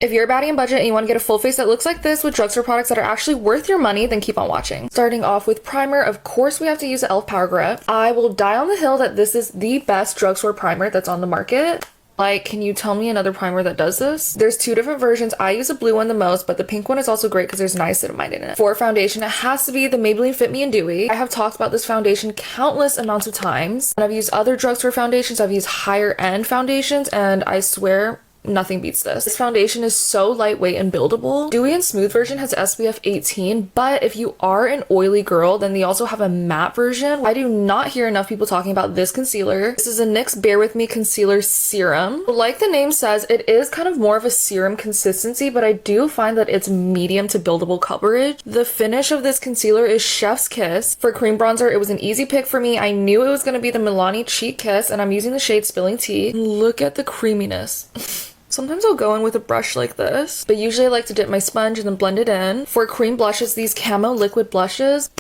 If you're a baddie on budget and you want to get a full face that looks like this with drugstore products that are actually worth your money, then keep on watching. Starting off with primer, of course we have to use the e.l.f. Power Grip. I will die on the hill that this is the best drugstore primer that's on the market. Like, can you tell me another primer that does this? There's two different versions. I use the blue one the most, but the pink one is also great because there's niacinamide in it. For foundation, it has to be the Maybelline Fit Me and Dewy. I have talked about this foundation countless amounts of times. And I've used other drugstore foundations. I've used higher end foundations, and I swear nothing beats this. This foundation is so lightweight and buildable. Dewy and Smooth version has SPF 18, but if you are an oily girl, then they also have a matte version. I do not hear enough people talking about this concealer. This is a NYX Bare With Me Concealer Serum. Like the name says, it is kind of more of a serum consistency, but I do find that it's medium to buildable coverage. The finish of this concealer is chef's kiss. For cream bronzer, it was an easy pick for me. I knew it was going to be the Milani Cheek Kiss, and I'm using the shade Spilling Tea. Look at the creaminess. Sometimes I'll go in with a brush like this, but usually I like to dip my sponge and then blend it in. For cream blushes, these Camo liquid blushes,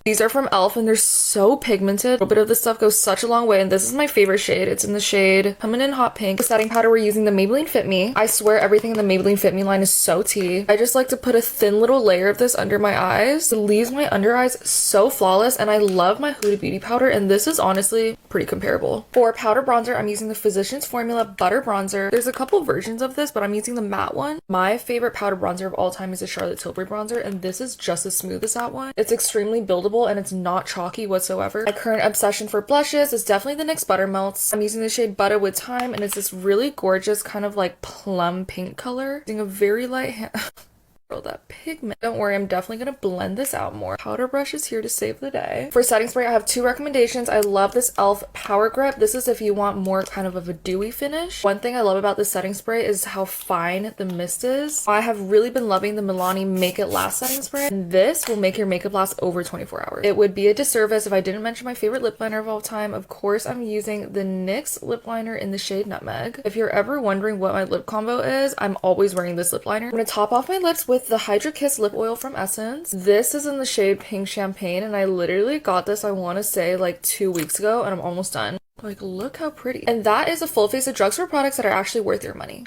these are from e.l.f. and they're so pigmented. A little bit of this stuff goes such a long way, and this is my favorite shade. It's in the shade Feminine Hot Pink. The setting powder, we're using the Maybelline Fit Me. I swear everything in the Maybelline Fit Me line is so tea. I just like to put a thin little layer of this under my eyes. It leaves my under eyes so flawless, and I love my Huda Beauty powder, and this is honestly pretty comparable. For powder bronzer, I'm using the Physicians Formula Butter Bronzer. There's a couple versions of this, but I'm using the matte one. My favorite powder bronzer of all time is the Charlotte Tilbury bronzer, and this is just as smooth as that one. It's extremely buildable and it's not chalky whatsoever. My current obsession for blushes is definitely the NYX Butter Melts. I'm using the shade Butter with Time, and it's this really gorgeous kind of like plum pink color. Using a very light hand. That pigment. Don't worry, I'm definitely gonna blend this out more. Powder brush is here to save the day. For setting spray, I have two recommendations. I love this e.l.f. Power Grip. This is if you want more kind of a dewy finish. One thing I love about this setting spray is how fine the mist is. I have really been loving the Milani Make It Last setting spray, and this will make your makeup last over 24 hours. It would be a disservice if I didn't mention my favorite lip liner of all time. Of course, I'm using the NYX lip liner in the shade Nutmeg. If you're ever wondering what my lip combo is, I'm always wearing this lip liner. I'm gonna top off my lips with the Hydra Kiss lip oil from Essence. This is in the shade Pink Champagne, and I literally got this, I want to say, like 2 weeks ago, and I'm almost done. Like, look how pretty. And that is a full face of drugstore products that are actually worth your money.